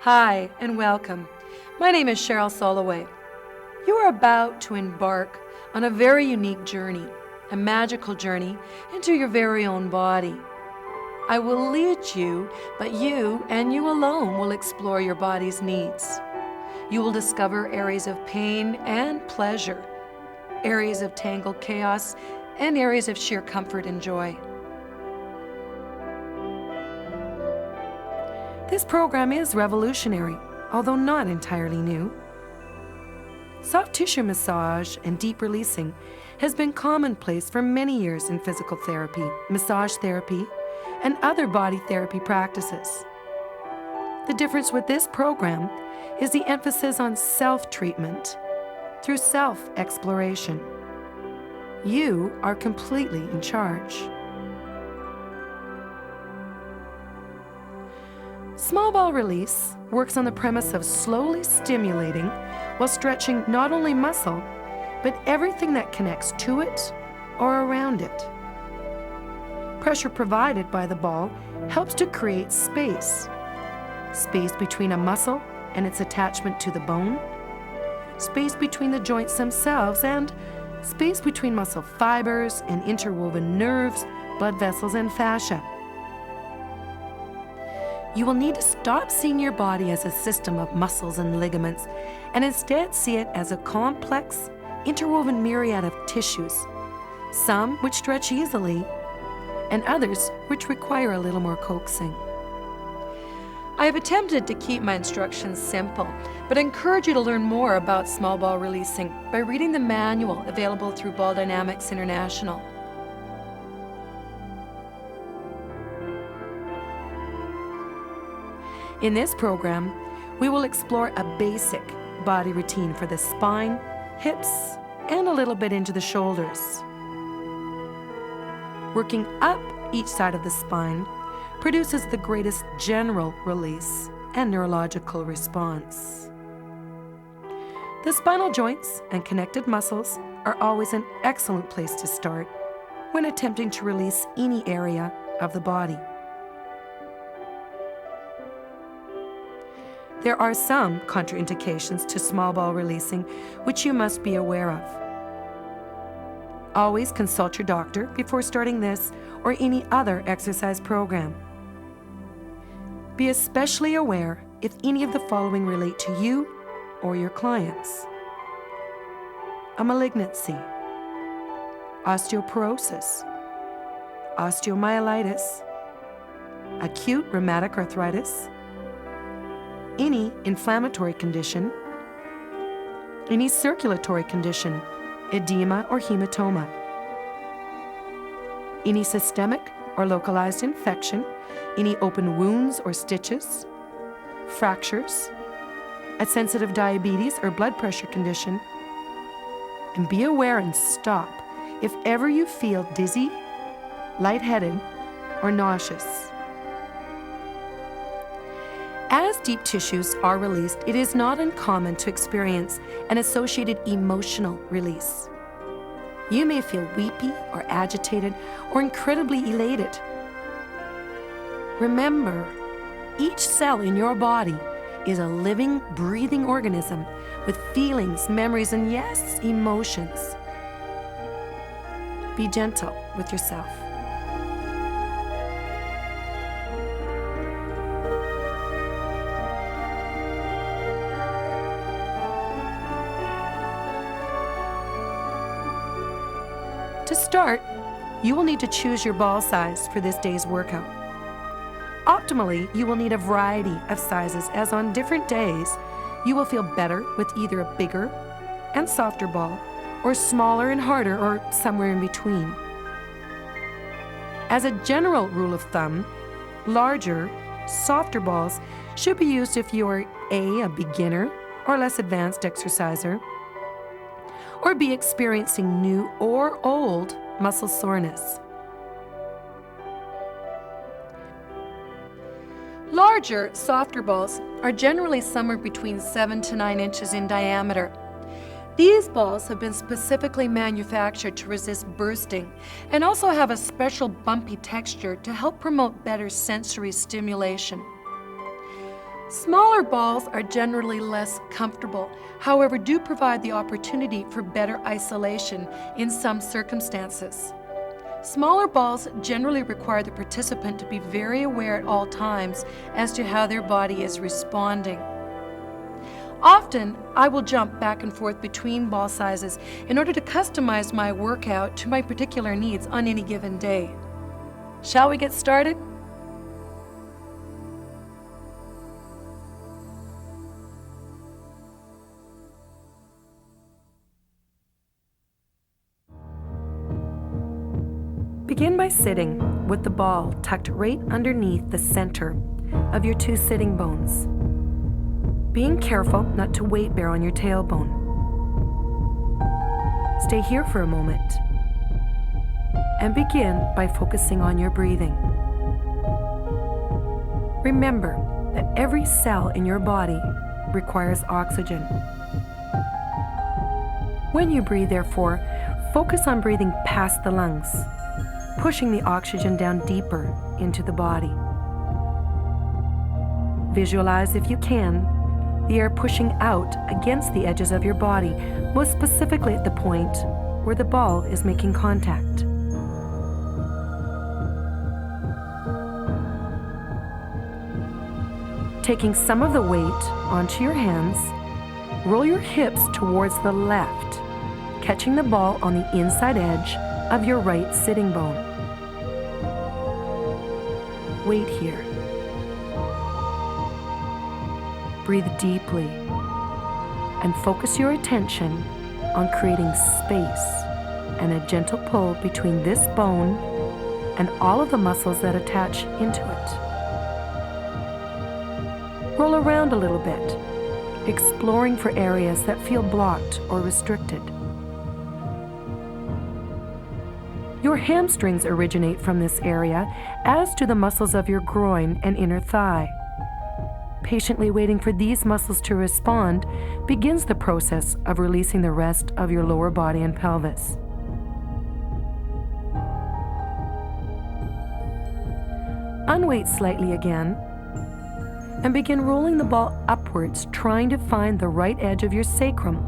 Hi, and welcome. My name is Cheryl Soloway. You are about to embark on a very unique journey, a magical journey into your very own body. I will lead you, but you and you alone will explore your body's needs. You will discover areas of pain and pleasure, areas of tangled chaos, and areas of sheer comfort and joy. This program is revolutionary, although not entirely new. Soft tissue massage and deep releasing has been commonplace for many years in physical therapy, massage therapy, and other body therapy practices. The difference with this program is the emphasis on self-treatment through self-exploration. You are completely in charge. Small ball release works on the premise of slowly stimulating while stretching not only muscle, but everything that connects to it or around it. Pressure provided by the ball helps to create space. Space between a muscle and its attachment to the bone, space between the joints themselves, and space between muscle fibers and interwoven nerves, blood vessels, and fascia. You will need to stop seeing your body as a system of muscles and ligaments and instead see it as a complex, interwoven myriad of tissues, some which stretch easily and others which require a little more coaxing. I have attempted to keep my instructions simple, but I encourage you to learn more about small ball releasing by reading the manual available through Ball Dynamics International. In this program, we will explore a basic body routine for the spine, hips, and a little bit into the shoulders. Working up each side of the spine produces the greatest general release and neurological response. The spinal joints and connected muscles are always an excellent place to start when attempting to release any area of the body. There are some contraindications to small ball releasing which you must be aware of. Always consult your doctor before starting this or any other exercise program. Be especially aware if any of the following relate to you or your clients: a malignancy, osteoporosis, osteomyelitis, acute rheumatic arthritis, any inflammatory condition, any circulatory condition, edema or hematoma, any systemic or localized infection, any open wounds or stitches, fractures, a sensitive diabetes or blood pressure condition, and be aware and stop if ever you feel dizzy, lightheaded, or nauseous. As deep tissues are released, it is not uncommon to experience an associated emotional release. You may feel weepy or agitated or incredibly elated. Remember, each cell in your body is a living, breathing organism with feelings, memories, and yes, emotions. Be gentle with yourself. To start, you will need to choose your ball size for this day's workout. Optimally, you will need a variety of sizes, as on different days, you will feel better with either a bigger and softer ball, or smaller and harder, or somewhere in between. As a general rule of thumb, larger, softer balls should be used if you are A, a beginner or less advanced exerciser, or B, experiencing new or old muscle soreness. Larger, softer balls are generally somewhere between 7 to 9 inches in diameter. These balls have been specifically manufactured to resist bursting and also have a special bumpy texture to help promote better sensory stimulation. Smaller balls are generally less comfortable, however, do provide the opportunity for better isolation in some circumstances. Smaller balls generally require the participant to be very aware at all times as to how their body is responding. Often, I will jump back and forth between ball sizes in order to customize my workout to my particular needs on any given day. Shall we get started? Begin by sitting with the ball tucked right underneath the center of your two sitting bones, being careful not to weight bear on your tailbone. Stay here for a moment and begin by focusing on your breathing. Remember that every cell in your body requires oxygen. When you breathe, therefore, focus on breathing past the lungs, pushing the oxygen down deeper into the body. Visualize, if you can, the air pushing out against the edges of your body, most specifically at the point where the ball is making contact. Taking some of the weight onto your hands, roll your hips towards the left, catching the ball on the inside edge of your right sitting bone. Wait here. Breathe deeply and focus your attention on creating space and a gentle pull between this bone and all of the muscles that attach into it. Roll around a little bit, exploring for areas that feel blocked or restricted. Your hamstrings originate from this area, as do the muscles of your groin and inner thigh. Patiently waiting for these muscles to respond begins the process of releasing the rest of your lower body and pelvis. Unweight slightly again and begin rolling the ball upwards, trying to find the right edge of your sacrum,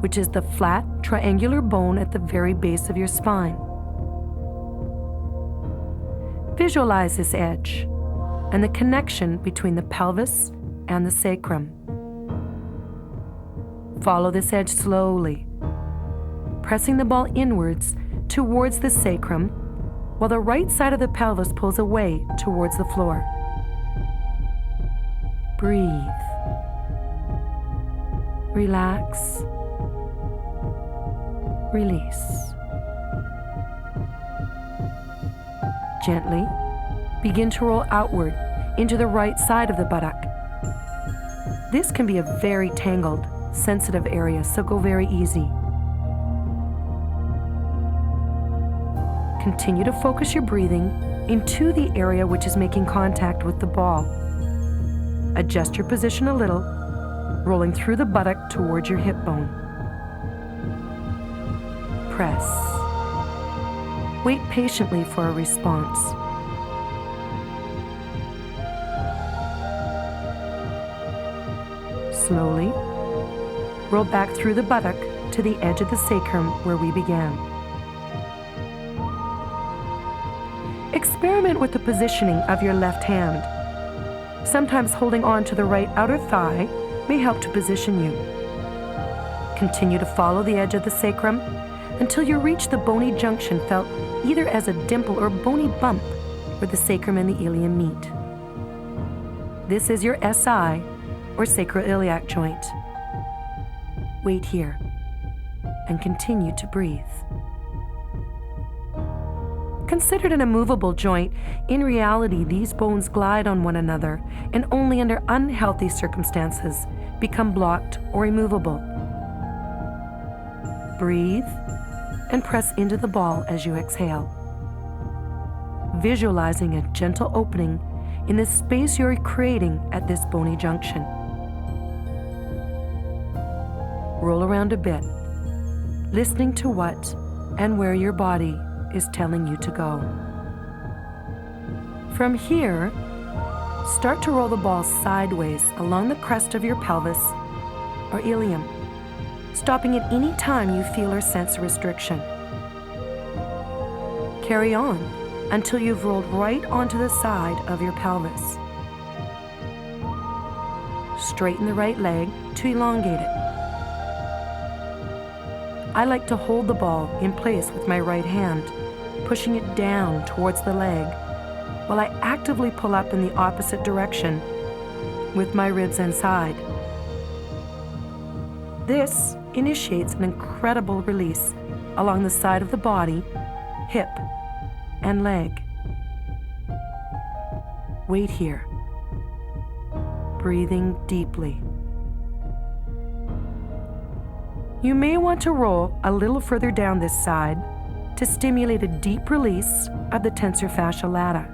which is the flat, triangular bone at the very base of your spine. Visualize this edge and the connection between the pelvis and the sacrum. Follow this edge slowly, pressing the ball inwards towards the sacrum while the right side of the pelvis pulls away towards the floor. Breathe. Relax. Release. Gently begin to roll outward into the right side of the buttock. This can be a very tangled, sensitive area, so go very easy. Continue to focus your breathing into the area which is making contact with the ball. Adjust your position a little, rolling through the buttock towards your hip bone. Press. Wait patiently for a response. Slowly, roll back through the buttock to the edge of the sacrum where we began. Experiment with the positioning of your left hand. Sometimes holding on to the right outer thigh may help to position you. Continue to follow the edge of the sacrum until you reach the bony junction felt either as a dimple or bony bump where the sacrum and the ilium meet. This is your SI, or sacroiliac joint. Wait here and continue to breathe. Considered an immovable joint, in reality these bones glide on one another and only under unhealthy circumstances become blocked or immovable. Breathe and press into the ball as you exhale, visualizing a gentle opening in the space you're creating at this bony junction. Roll around a bit, listening to what and where your body is telling you to go. From here, Start to roll the ball sideways along the crest of your pelvis or ilium, stopping at any time you feel or sense a restriction. Carry on until you've rolled right onto the side of your pelvis. Straighten the right leg to elongate it. I like to hold the ball in place with my right hand, pushing it down towards the leg, while I actively pull up in the opposite direction with my ribs and side. This initiates an incredible release along the side of the body, hip, and leg. Wait here, breathing deeply. You may want to roll a little further down this side to stimulate a deep release of the tensor fascia lata.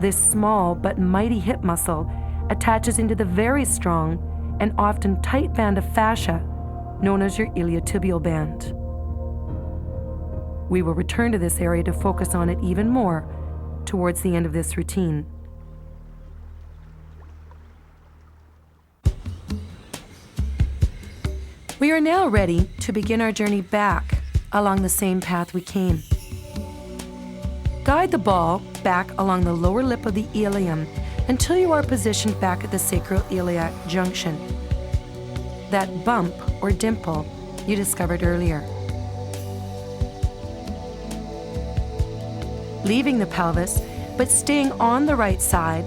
This small but mighty hip muscle attaches into the very strong and often tight band of fascia known as your iliotibial band. We will return to this area to focus on it even more towards the end of this routine. We are now ready to begin our journey back along the same path we came. Guide the ball back along the lower lip of the ilium until you are positioned back at the sacroiliac junction, that bump or dimple you discovered earlier. Leaving the pelvis, but staying on the right side,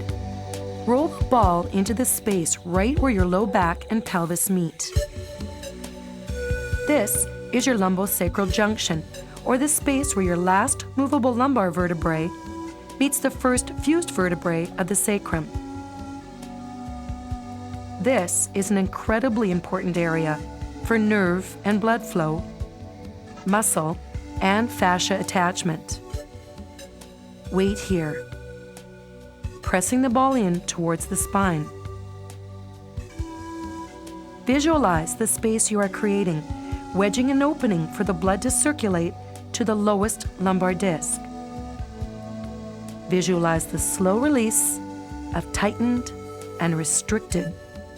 roll the ball into the space right where your low back and pelvis meet. This is your lumbosacral junction, or the space where your last movable lumbar vertebrae meets the first fused vertebrae of the sacrum. This is an incredibly important area for nerve and blood flow, muscle, and fascia attachment. Wait here, pressing the ball in towards the spine. Visualize the space you are creating, wedging an opening for the blood to circulate to the lowest lumbar disc. Visualize the slow release of tightened and restricted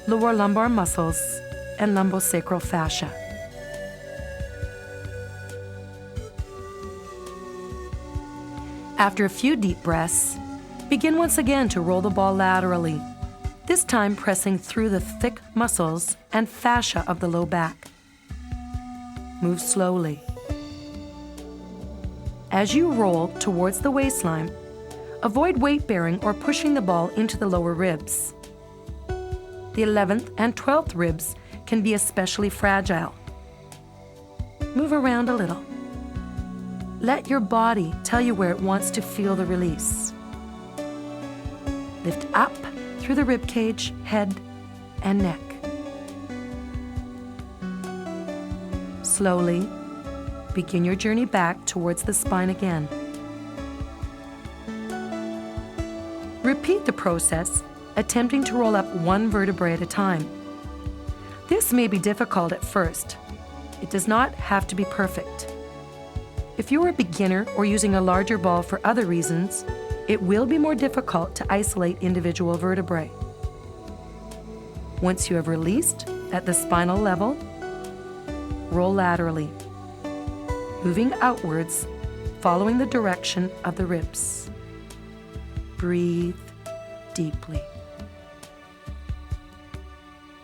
lower lumbar muscles and lumbosacral fascia. After a few deep breaths, begin once again to roll the ball laterally, this time pressing through the thick muscles and fascia of the low back. Move slowly. As you roll towards the waistline, avoid weight-bearing or pushing the ball into the lower ribs. The 11th and 12th ribs can be especially fragile. Move around a little. Let your body tell you where it wants to feel the release. Lift up through the rib cage, head, and neck. Slowly, begin your journey back towards the spine again. Repeat the process, attempting to roll up one vertebrae at a time. This may be difficult at first. It does not have to be perfect. If you are a beginner or using a larger ball for other reasons, it will be more difficult to isolate individual vertebrae. Once you have released at the spinal level, roll laterally, moving outwards, following the direction of the ribs. Breathe deeply.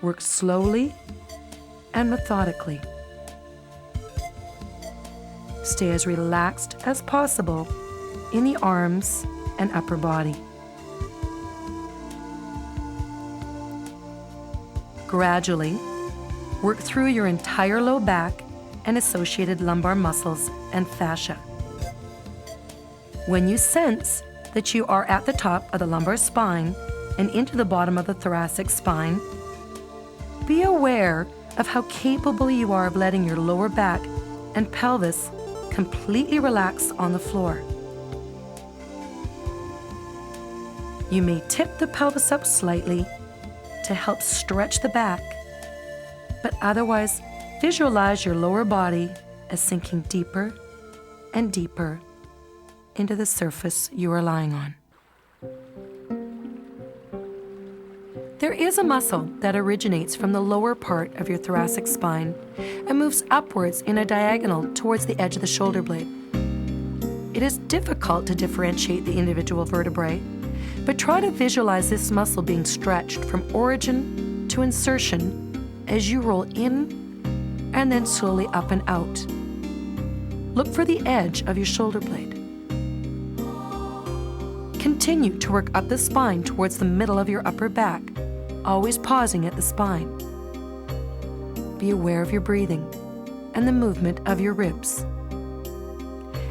Work slowly and methodically. Stay as relaxed as possible in the arms and upper body. Gradually, work through your entire low back and associated lumbar muscles and fascia. When you sense that you are at the top of the lumbar spine and into the bottom of the thoracic spine, be aware of how capable you are of letting your lower back and pelvis completely relax on the floor. You may tip the pelvis up slightly to help stretch the back, but otherwise visualize your lower body as sinking deeper and deeper into the surface you are lying on. There is a muscle that originates from the lower part of your thoracic spine and moves upwards in a diagonal towards the edge of the shoulder blade. It is difficult to differentiate the individual vertebrae, but try to visualize this muscle being stretched from origin to insertion as you roll in and then slowly up and out. Look for the edge of your shoulder blade. Continue to work up the spine towards the middle of your upper back, always pausing at the spine. Be aware of your breathing and the movement of your ribs.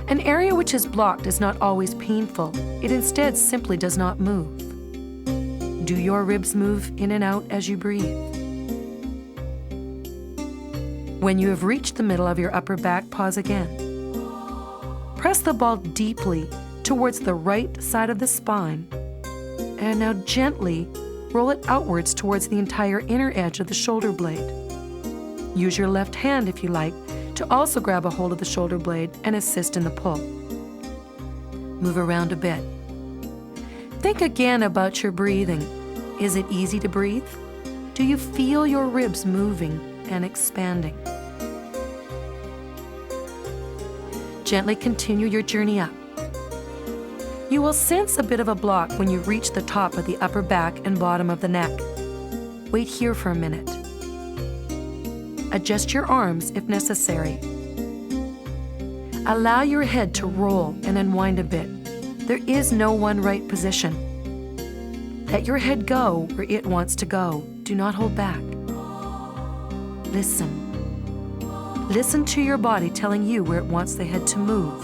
An area which is blocked is not always painful. It instead simply does not move. Do your ribs move in and out as you breathe? When you have reached the middle of your upper back, pause again. Press the ball deeply towards the right side of the spine, and now gently roll it outwards towards the entire inner edge of the shoulder blade. Use your left hand, if you like, to also grab a hold of the shoulder blade and assist in the pull. Move around a bit. Think again about your breathing. Is it easy to breathe? Do you feel your ribs moving and expanding? Gently continue your journey up. You will sense a bit of a block when you reach the top of the upper back and bottom of the neck. Wait here for a minute. Adjust your arms if necessary. Allow your head to roll and unwind a bit. There is no one right position. Let your head go where it wants to go. Do not hold back. Listen. Listen to your body telling you where it wants the head to move,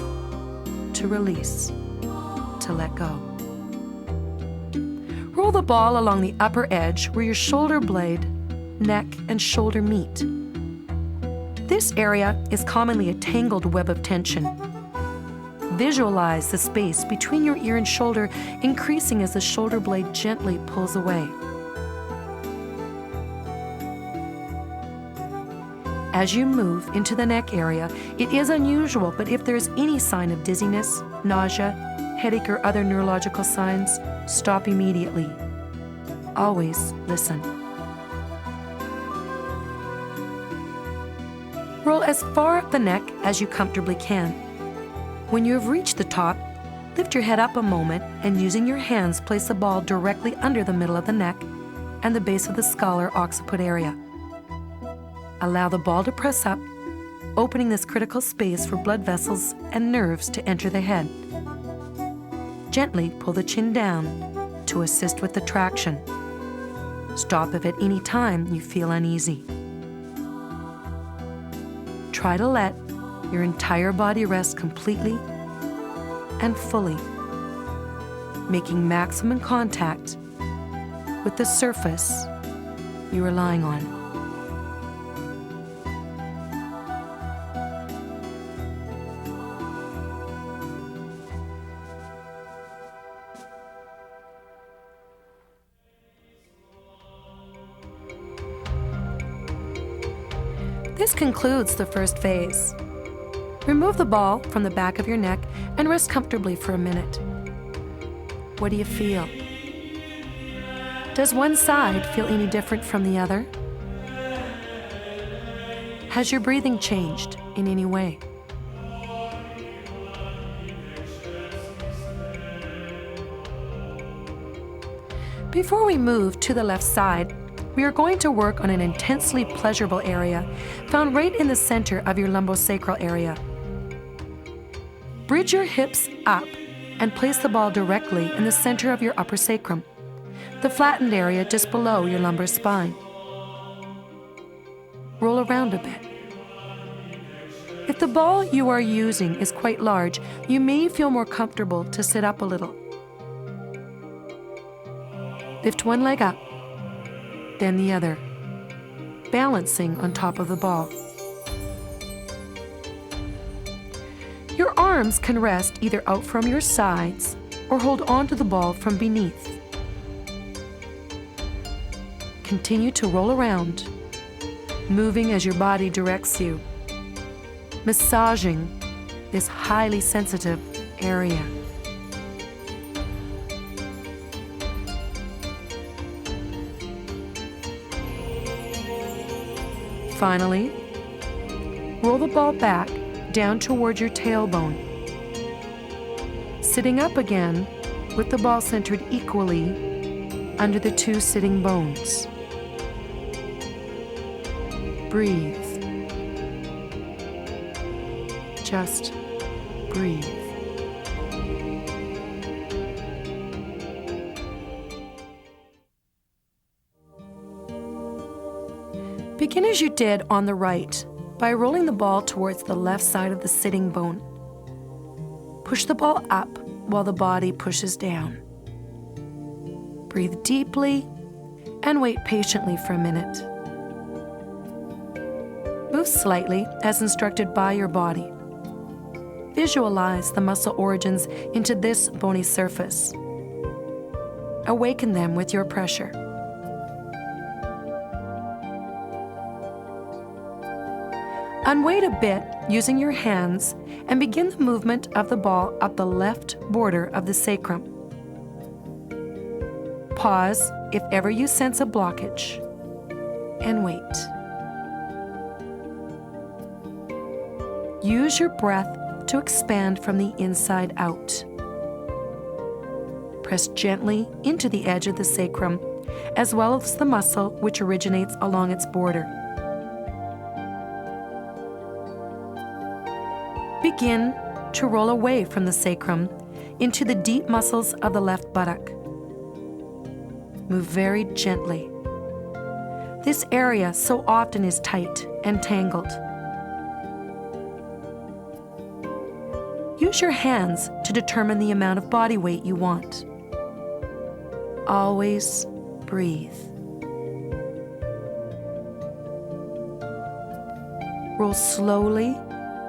to release, to let go. Roll the ball along the upper edge where your shoulder blade, neck, and shoulder meet. This area is commonly a tangled web of tension. Visualize the space between your ear and shoulder increasing as the shoulder blade gently pulls away. As you move into the neck area, it is unusual, but if there is any sign of dizziness, nausea, headache, or other neurological signs, stop immediately. Always listen. Roll as far up the neck as you comfortably can. When you have reached the top, lift your head up a moment and using your hands, place the ball directly under the middle of the neck and the base of the skull or occiput area. Allow the ball to press up, opening this critical space for blood vessels and nerves to enter the head. Gently pull the chin down to assist with the traction. Stop if at any time you feel uneasy. Try to let your entire body rest completely and fully, making maximum contact with the surface you are lying on. This concludes the first phase. Remove the ball from the back of your neck and rest comfortably for a minute. What do you feel? Does one side feel any different from the other? Has your breathing changed in any way? Before we move to the left side, we are going to work on an intensely pleasurable area found right in the center of your lumbosacral area. Bridge your hips up and place the ball directly in the center of your upper sacrum, the flattened area just below your lumbar spine. Roll around a bit. If the ball you are using is quite large, you may feel more comfortable to sit up a little. Lift one leg up, then the other, balancing on top of the ball. Your arms can rest either out from your sides or hold onto the ball from beneath. Continue to roll around, moving as your body directs you, massaging this highly sensitive area. Finally, roll the ball back down toward your tailbone. Sitting up again with the ball centered equally under the two sitting bones. Breathe. Just breathe. Begin as you did on the right by rolling the ball towards the left side of the sitting bone. Push the ball up while the body pushes down. Breathe deeply and wait patiently for a minute. Move slightly as instructed by your body. Visualize the muscle origins into this bony surface. Awaken them with your pressure. Unweight a bit using your hands and begin the movement of the ball up the left border of the sacrum. Pause if ever you sense a blockage, and wait. Use your breath to expand from the inside out. Press gently into the edge of the sacrum, as well as the muscle which originates along its border. Begin to roll away from the sacrum into the deep muscles of the left buttock. Move very gently. This area so often is tight and tangled. Use your hands to determine the amount of body weight you want. Always breathe. Roll slowly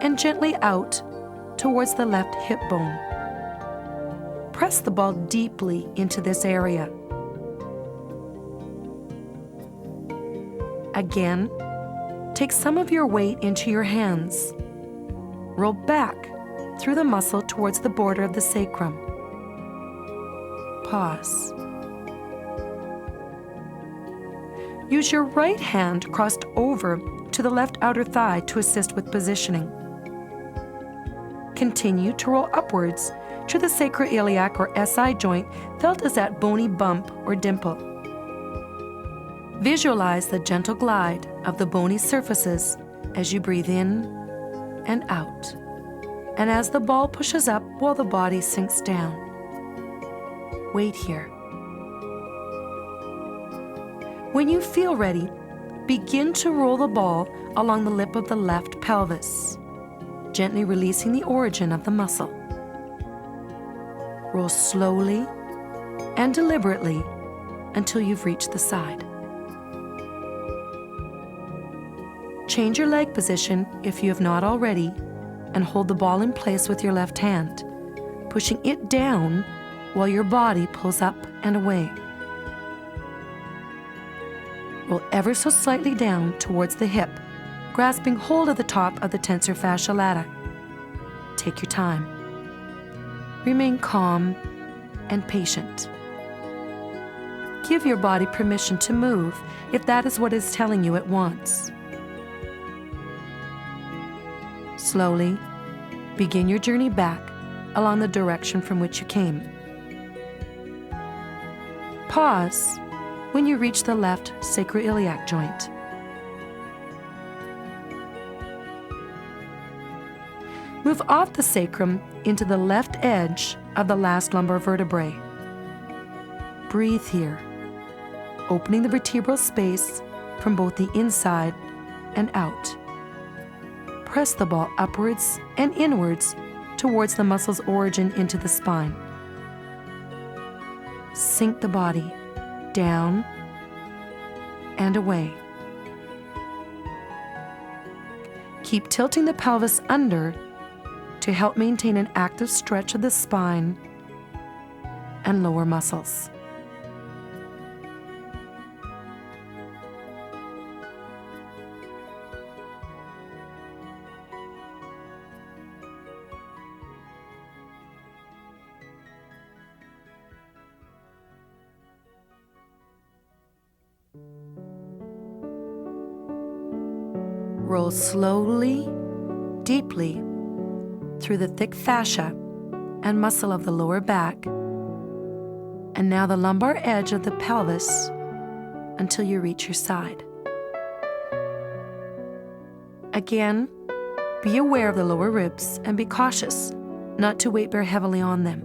and gently out towards the left hip bone. Press the ball deeply into this area. Again, take some of your weight into your hands. Roll back through the muscle towards the border of the sacrum. Pause. Use your right hand crossed over to the left outer thigh to assist with positioning. Continue to roll upwards to the sacroiliac or SI joint felt as that bony bump or dimple. Visualize the gentle glide of the bony surfaces as you breathe in and out, and as the ball pushes up while the body sinks down. Wait here. When you feel ready, begin to roll the ball along the lip of the left pelvis, gently releasing the origin of the muscle. Roll slowly and deliberately until you've reached the side. Change your leg position if you have not already, and hold the ball in place with your left hand, pushing it down while your body pulls up and away. Roll ever so slightly down towards the hip, grasping hold of the top of the tensor fascia lata. Take your time. Remain calm and patient. Give your body permission to move if that is what it's telling you it wants. Slowly, begin your journey back along the direction from which you came. Pause when you reach the left sacroiliac joint. Move off the sacrum into the left edge of the last lumbar vertebrae. Breathe here, opening the vertebral space from both the inside and out. Press the ball upwards and inwards towards the muscle's origin into the spine. Sink the body down and away. Keep tilting the pelvis under to help maintain an active stretch of the spine and lower muscles. Roll slowly, deeply through the thick fascia and muscle of the lower back, and now the lumbar edge of the pelvis until you reach your side. Again, be aware of the lower ribs and be cautious not to weight bear heavily on them.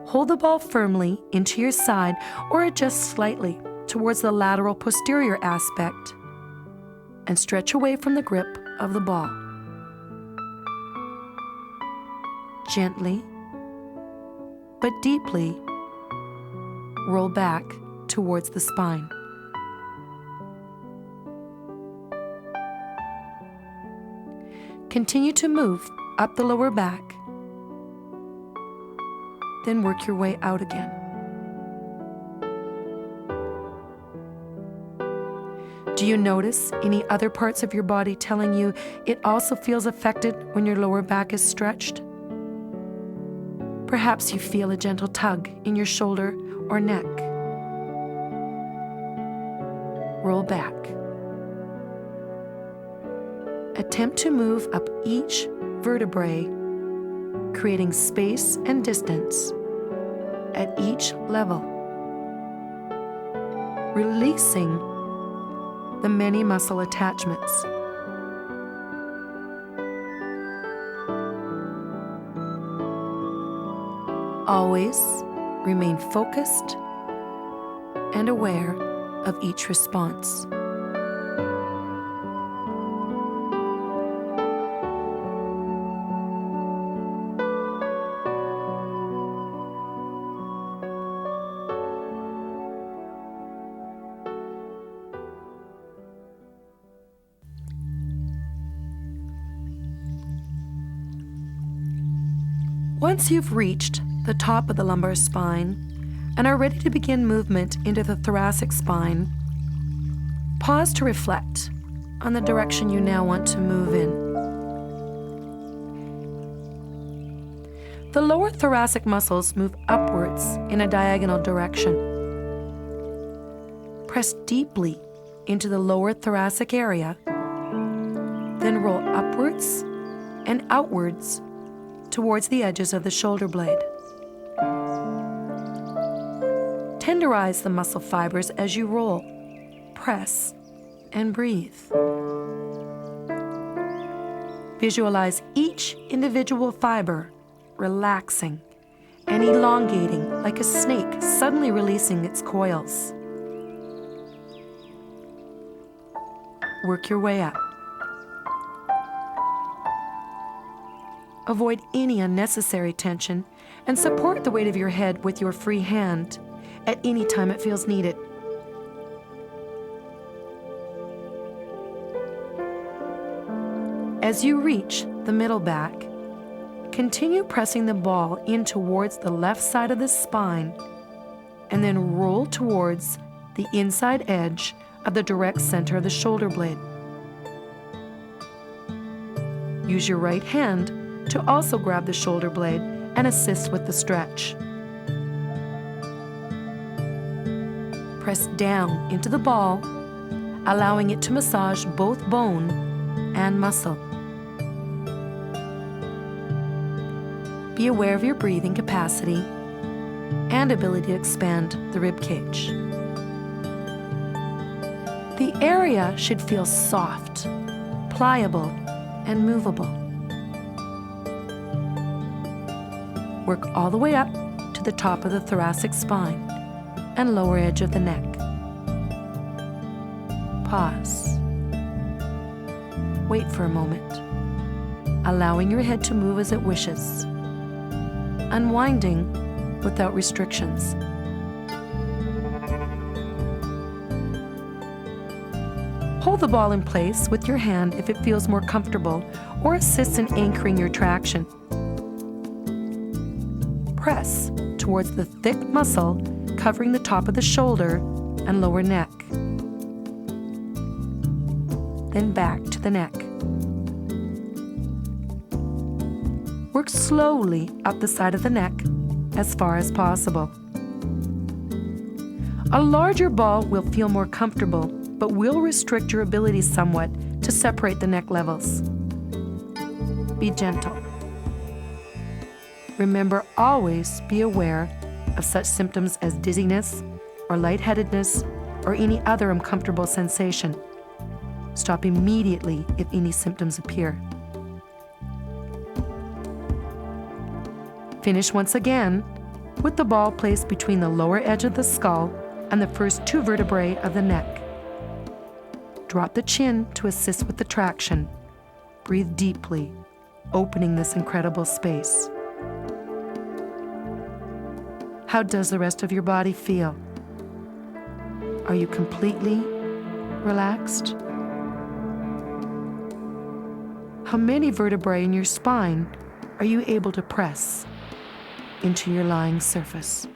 Hold the ball firmly into your side or adjust slightly towards the lateral posterior aspect and stretch away from the grip of the ball. Gently but deeply roll back towards the spine. Continue to move up the lower back, then work your way out again. Do you notice any other parts of your body telling you it also feels affected when your lower back is stretched? Perhaps you feel a gentle tug in your shoulder or neck. Roll back. Attempt to move up each vertebrae, creating space and distance at each level, releasing the many muscle attachments. Always remain focused and aware of each response. Once you've reached the top of the lumbar spine and are ready to begin movement into the thoracic spine, pause to reflect on the direction you now want to move in. The lower thoracic muscles move upwards in a diagonal direction. Press deeply into the lower thoracic area, then roll upwards and outwards towards the edges of the shoulder blade. Tenderize the muscle fibers as you roll, press, and breathe. Visualize each individual fiber relaxing and elongating like a snake suddenly releasing its coils. Work your way up. Avoid any unnecessary tension and support the weight of your head with your free hand at any time it feels needed. As you reach the middle back, continue pressing the ball in towards the left side of the spine and then roll towards the inside edge of the direct center of the shoulder blade. Use your right hand to also grab the shoulder blade and assist with the stretch. Press down into the ball, allowing it to massage both bone and muscle. Be aware of your breathing capacity and ability to expand the rib cage. The area should feel soft, pliable, and movable. Work all the way up to the top of the thoracic spine and lower edge of the neck. Pause. Wait for a moment, allowing your head to move as it wishes, unwinding without restrictions. Hold the ball in place with your hand if it feels more comfortable or assists in anchoring your traction. Press towards the thick muscle covering the top of the shoulder and lower neck. Then back to the neck. Work slowly up the side of the neck as far as possible. A larger ball will feel more comfortable, but will restrict your ability somewhat to separate the neck levels. Be gentle. Remember, always be aware of such symptoms as dizziness or lightheadedness or any other uncomfortable sensation. Stop immediately if any symptoms appear. Finish once again with the ball placed between the lower edge of the skull and the first 2 vertebrae of the neck. Drop the chin to assist with the traction. Breathe deeply, opening this incredible space. How does the rest of your body feel? Are you completely relaxed? How many vertebrae in your spine are you able to press into your lying surface?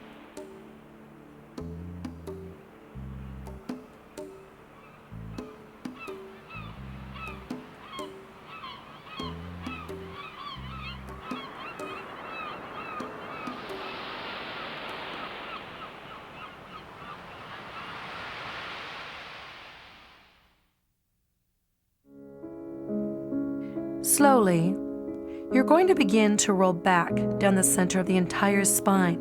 Slowly, you're going to begin to roll back down the center of the entire spine.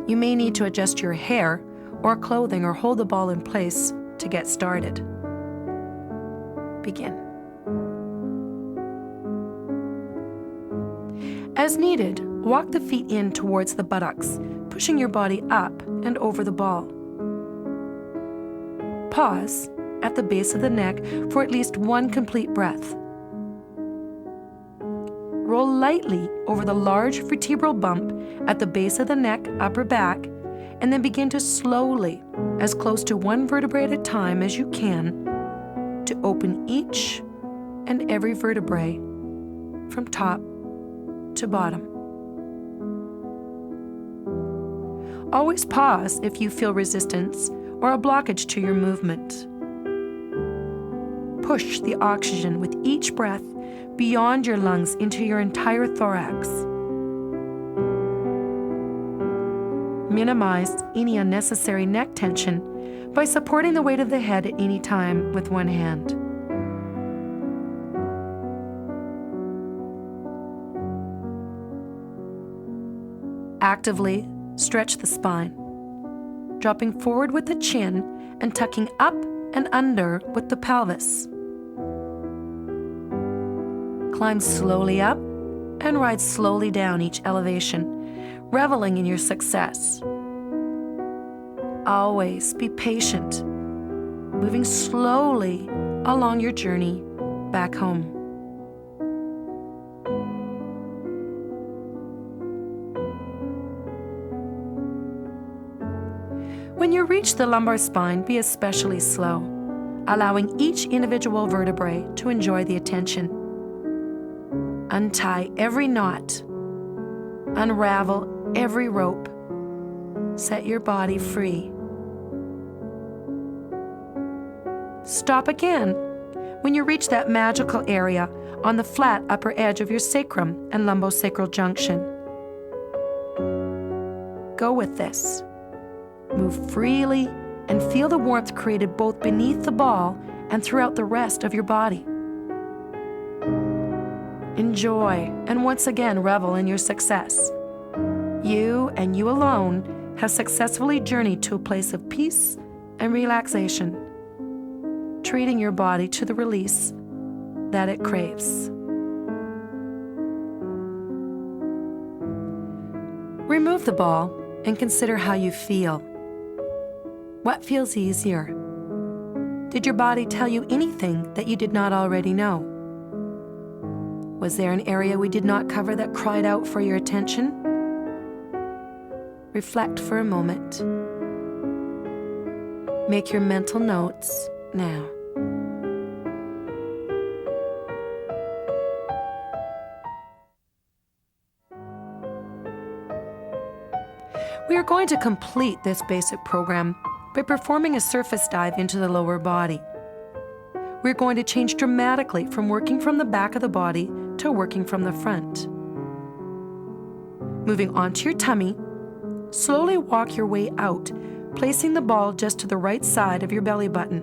You may need to adjust your hair or clothing or hold the ball in place to get started. Begin. As needed, walk the feet in towards the buttocks, pushing your body up and over the ball. Pause at the base of the neck for at least 1 complete breath. Roll lightly over the large vertebral bump at the base of the neck, upper back, and then begin to slowly, as close to 1 vertebrae at a time as you can, to open each and every vertebrae from top to bottom. Always pause if you feel resistance or a blockage to your movement. Push the oxygen with each breath beyond your lungs into your entire thorax. Minimize any unnecessary neck tension by supporting the weight of the head at any time with 1 hand. Actively stretch the spine, dropping forward with the chin and tucking up and under with the pelvis. Climb slowly up and ride slowly down each elevation, reveling in your success. Always be patient, moving slowly along your journey back home. When you reach the lumbar spine, be especially slow, allowing each individual vertebrae to enjoy the attention. Untie every knot, unravel every rope, set your body free. Stop again when you reach that magical area on the flat upper edge of your sacrum and lumbosacral junction. Go with this. Move freely and feel the warmth created both beneath the ball and throughout the rest of your body. Enjoy and once again revel in your success. You and you alone have successfully journeyed to a place of peace and relaxation, treating your body to the release that it craves. Remove the ball and consider how you feel. What feels easier? Did your body tell you anything that you did not already know? Was there an area we did not cover that cried out for your attention? Reflect for a moment. Make your mental notes now. We are going to complete this basic program by performing a surface dive into the lower body. We're going to change dramatically from working from the back of the body to working from the front. Moving onto your tummy, slowly walk your way out, placing the ball just to the right side of your belly button.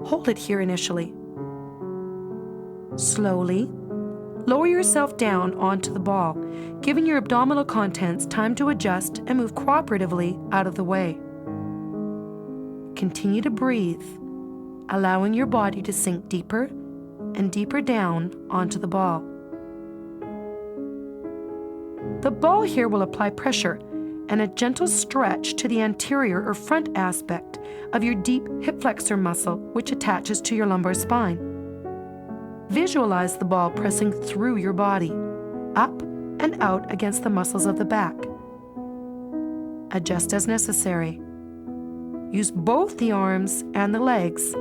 Hold it here initially. Slowly, lower yourself down onto the ball, giving your abdominal contents time to adjust and move cooperatively out of the way. Continue to breathe, allowing your body to sink deeper and deeper down onto the ball. The ball here will apply pressure and a gentle stretch to the anterior or front aspect of your deep hip flexor muscle, which attaches to your lumbar spine. Visualize the ball pressing through your body, up and out against the muscles of the back. Adjust as necessary. Use both the arms and the legs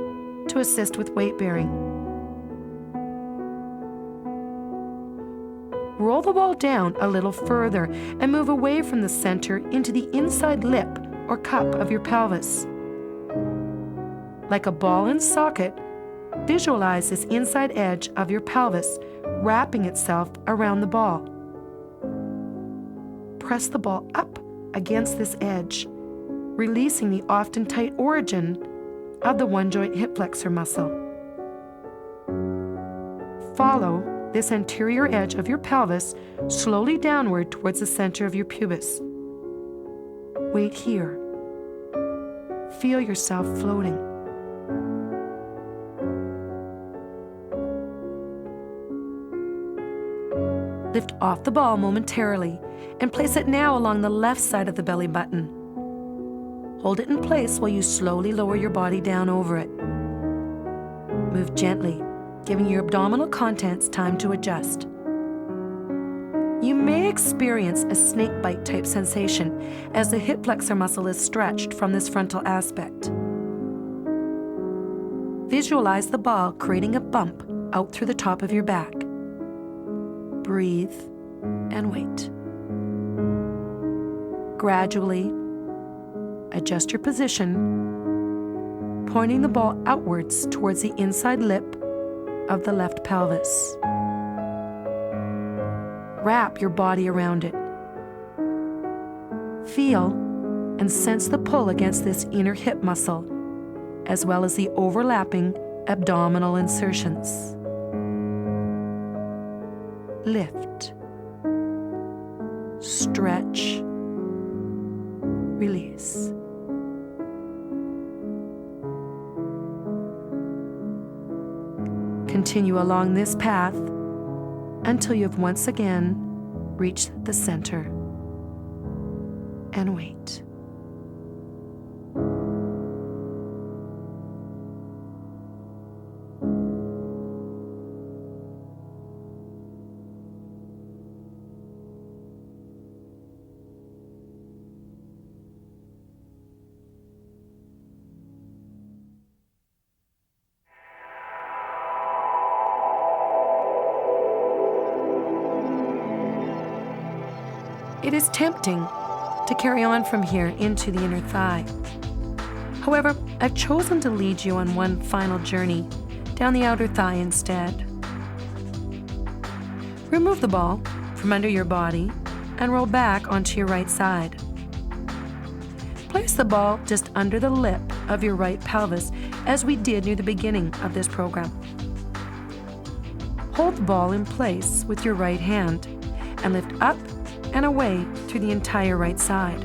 to assist with weight bearing. Roll the ball down a little further and move away from the center into the inside lip or cup of your pelvis. Like a ball and socket, visualize this inside edge of your pelvis wrapping itself around the ball. Press the ball up against this edge, releasing the often tight origin of the one-joint hip flexor muscle. Follow this anterior edge of your pelvis slowly downward towards the center of your pubis. Wait here. Feel yourself floating. Lift off the ball momentarily and place it now along the left side of the belly button. Hold it in place while you slowly lower your body down over it. Move gently, giving your abdominal contents time to adjust. You may experience a snake bite type sensation as the hip flexor muscle is stretched from this frontal aspect. Visualize the ball creating a bump out through the top of your back. Breathe and wait. Gradually, adjust your position, pointing the ball outwards towards the inside lip of the left pelvis. Wrap your body around it. Feel and sense the pull against this inner hip muscle, as well as the overlapping abdominal insertions. Lift, stretch, release. Continue along this path until you have once again reached the center. And wait. It is tempting to carry on from here into the inner thigh. However, I've chosen to lead you on one final journey down the outer thigh instead. Remove the ball from under your body and roll back onto your right side. Place the ball just under the lip of your right pelvis, as we did near the beginning of this program. Hold the ball in place with your right hand and lift up and away through the entire right side.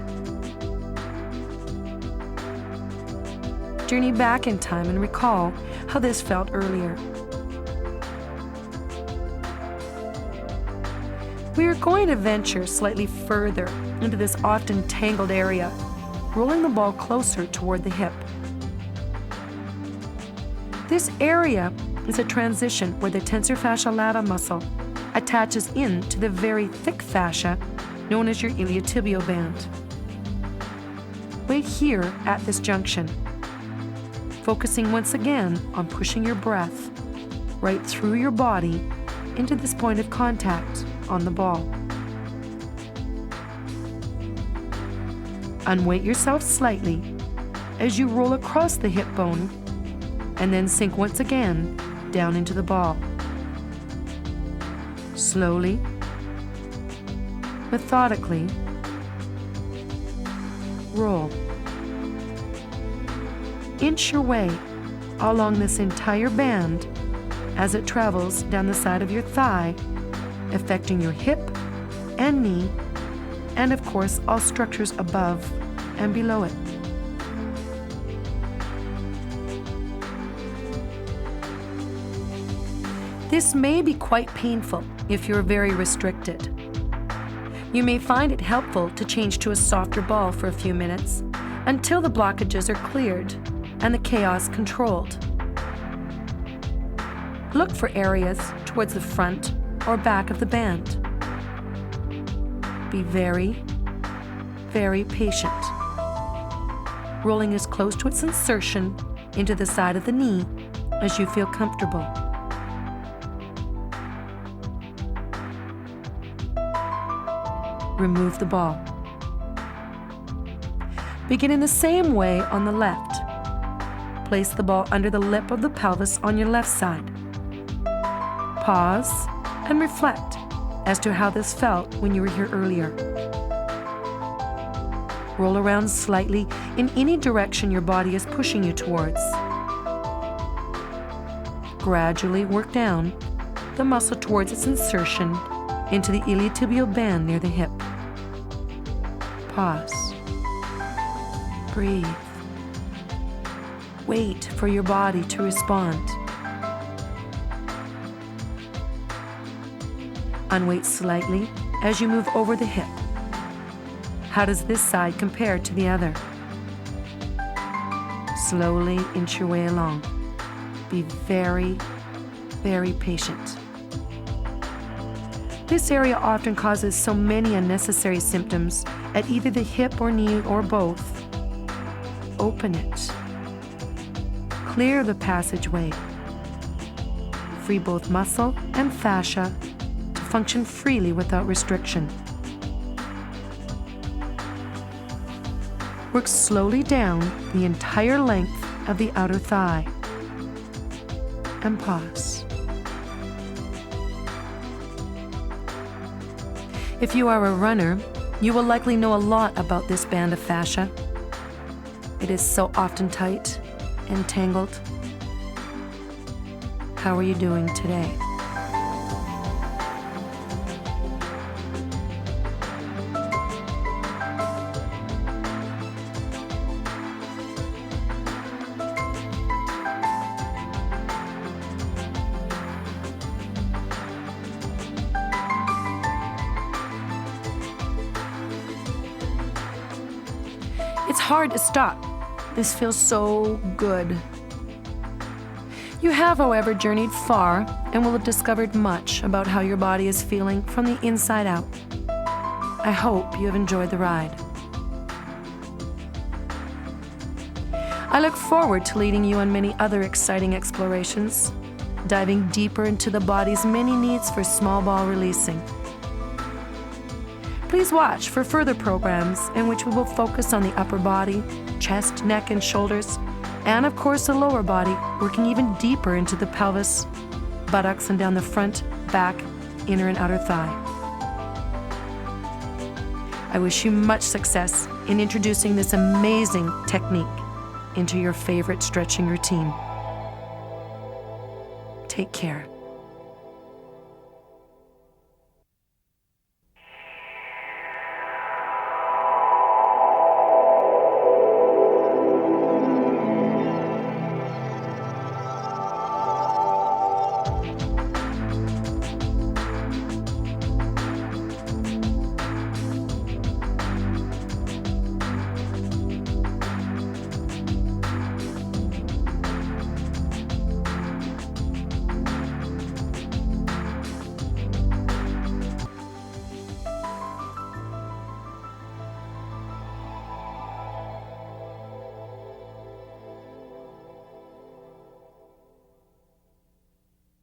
Journey back in time and recall how this felt earlier. We are going to venture slightly further into this often tangled area, rolling the ball closer toward the hip. This area is a transition where the tensor fascia lata muscle attaches in to the very thick fascia known as your iliotibial band. Wait here at this junction, focusing once again on pushing your breath right through your body into this point of contact on the ball. Unweight yourself slightly as you roll across the hip bone and then sink once again down into the ball. Slowly, methodically, roll. Inch your way along this entire band as it travels down the side of your thigh, affecting your hip and knee, and of course all structures above and below it. This may be quite painful if you're very restricted. You may find it helpful to change to a softer ball for a few minutes until the blockages are cleared and the chaos controlled. Look for areas towards the front or back of the band. Be very, very patient. Rolling as close to its insertion into the side of the knee as you feel comfortable. Remove the ball. Begin in the same way on the left. Place the ball under the lip of the pelvis on your left side. Pause and reflect as to how this felt when you were here earlier. Roll around slightly in any direction your body is pushing you towards. Gradually work down the muscle towards its insertion into the iliotibial band near the hip. Pause. Breathe. Wait for your body to respond. Unweight slightly as you move over the hip. How does this side compare to the other? Slowly inch your way along. Be very, very patient. This area often causes so many unnecessary symptoms at either the hip or knee or both. Open it. Clear the passageway. Free both muscle and fascia to function freely without restriction. Work slowly down the entire length of the outer thigh. And pause. If you are a runner, you will likely know a lot about this band of fascia. It is so often tight and tangled. How are you doing today? It's hard to stop. This feels so good. You have, however, journeyed far and will have discovered much about how your body is feeling from the inside out. I hope you have enjoyed the ride. I look forward to leading you on many other exciting explorations, diving deeper into the body's many needs for small ball releasing. Please watch for further programs in which we will focus on the upper body, chest, neck, and shoulders, and of course the lower body, working even deeper into the pelvis, buttocks, and down the front, back, inner and outer thigh. I wish you much success in introducing this amazing technique into your favorite stretching routine. Take care.